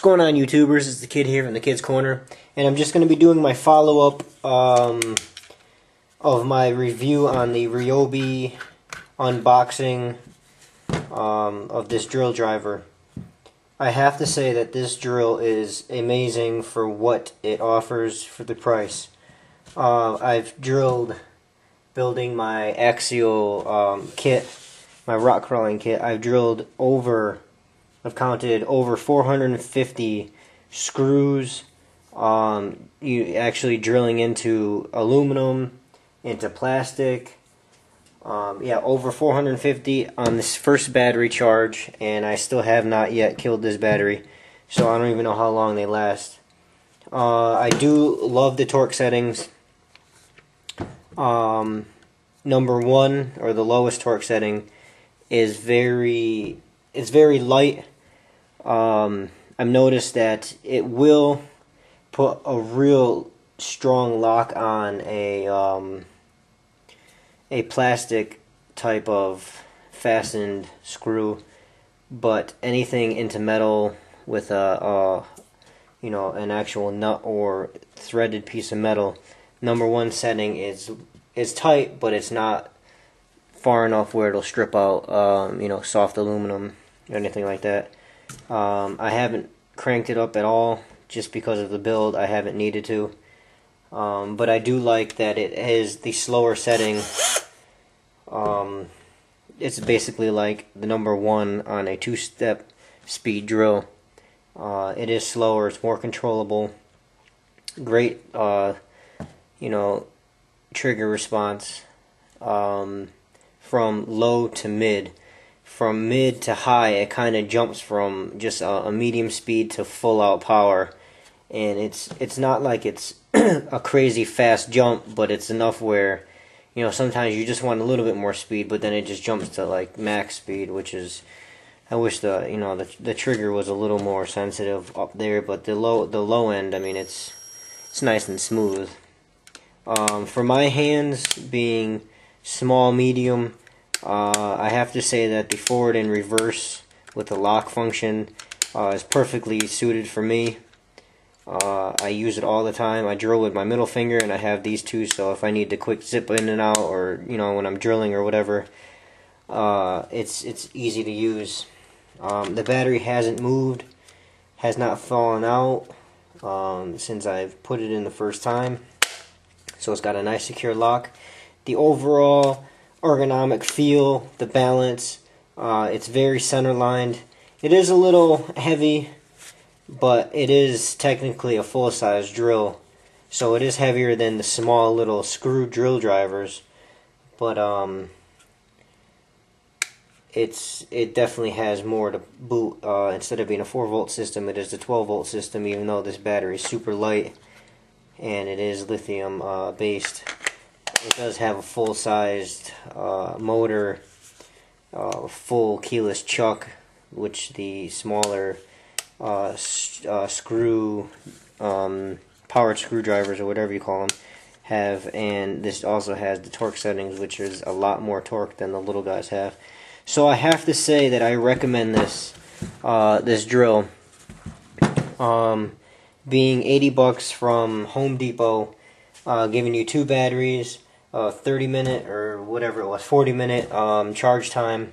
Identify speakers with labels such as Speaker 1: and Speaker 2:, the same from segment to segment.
Speaker 1: going on, YouTubers? It's the kid here from the Kids Corner, and I'm just going to be doing my follow-up of my review on the Ryobi unboxing of this drill driver. I have to say that this drill is amazing for what it offers for the price. I've drilled, building my axial kit, my rock crawling kit, I've counted over 450 screws, actually drilling into aluminum, into plastic, over 450 on this first battery charge, and I still have not yet killed this battery, so I don't even know how long they last. I do love the torque settings. Number one, or the lowest torque setting, is very light. I've noticed that it will put a real strong lock on a plastic type of fastened screw, but anything into metal with an actual nut or threaded piece of metal, number one setting is tight, but it's not far enough where it'll strip out soft aluminum or anything like that. I haven't cranked it up at all just because of the build. I haven't needed to, but I do like that it is the slower setting. It's basically like the number one on a two-step speed drill. It is slower, it's more controllable, great trigger response from low to mid. From mid to high, it kind of jumps from just a medium speed to full out power, and it's not like it's a crazy fast jump, but it's enough where sometimes you just want a little bit more speed, but then it just jumps to like max speed, which is, I wish the trigger was a little more sensitive up there, but the low end, I mean, it's nice and smooth. For my hands being small, medium, I have to say that the forward and reverse with the lock function is perfectly suited for me. I use it all the time. I drill with my middle finger, and I have these two, so if I need to quick zip in and out, or when I'm drilling or whatever, it's easy to use. The battery hasn't moved, has not fallen out since I've put it in the first time, so it's got a nice secure lock. The overall ergonomic feel, the balance, it's very center lined. It is a little heavy, but it is technically a full-size drill, so it is heavier than the small little screw drill drivers, but it definitely has more to boot. Instead of being a 4-volt system, it is a 12-volt system, even though this battery is super light and it is lithium based. It does have a full-sized motor, full keyless chuck, which the smaller screw, powered screwdrivers or whatever you call them, have, and this also has the torque settings, which is a lot more torque than the little guys have. So I have to say that I recommend this drill. Being $80 from Home Depot, giving you 2 batteries, 30-minute or whatever it was, 40-minute charge time.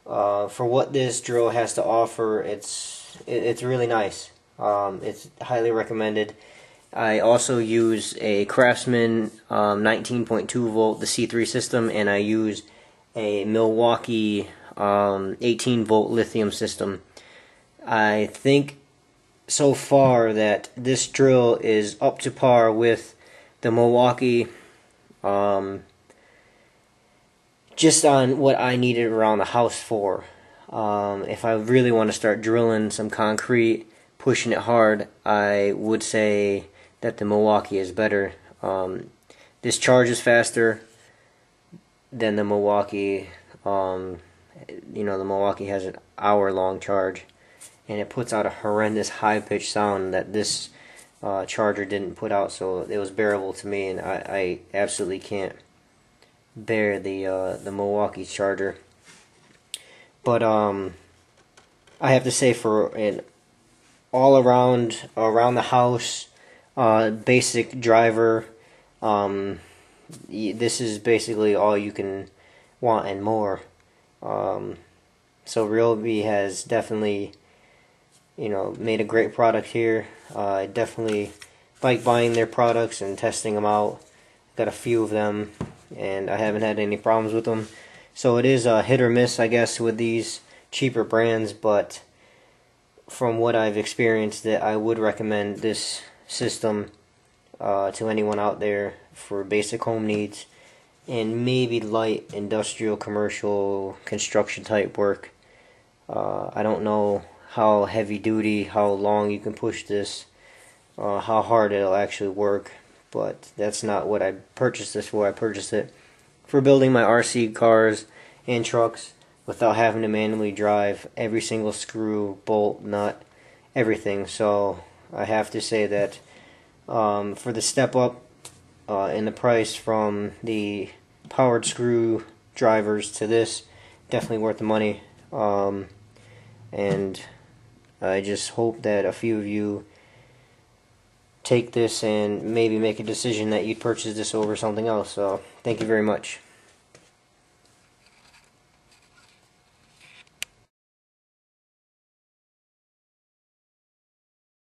Speaker 1: For what this drill has to offer, it's really nice. It's highly recommended. I also use a Craftsman 19.2 volt, the C3 system, and I use a Milwaukee 18 volt lithium system. I think so far that this drill is up to par with the Milwaukee, just on what I needed around the house for. If I really want to start drilling some concrete, pushing it hard, I would say that the Milwaukee is better. This charges faster than the Milwaukee. The Milwaukee has an hour-long charge, and it puts out a horrendous high-pitched sound that this charger didn't put out, so it was bearable to me, and I absolutely can't bear the Milwaukee charger. But I have to say, for an all around the house, basic driver. This is basically all you can want and more. So Ryobi has definitely, made a great product here. I definitely like buying their products and testing them out. Got a few of them, and I haven't had any problems with them. So it is a hit or miss, I guess, with these cheaper brands, but from what I've experienced, that I would recommend this system to anyone out there for basic home needs and maybe light industrial, commercial, construction type work. I don't know how heavy duty, how long you can push this, how hard it'll actually work, but that's not what I purchased this for. I purchased it for building my RC cars and trucks without having to manually drive every single screw, bolt, nut, everything. So I have to say that for the step up in the price from the powered screw drivers to this, definitely worth the money. And I just hope that a few of you take this and maybe make a decision that you'd purchase this over something else. So thank you very much.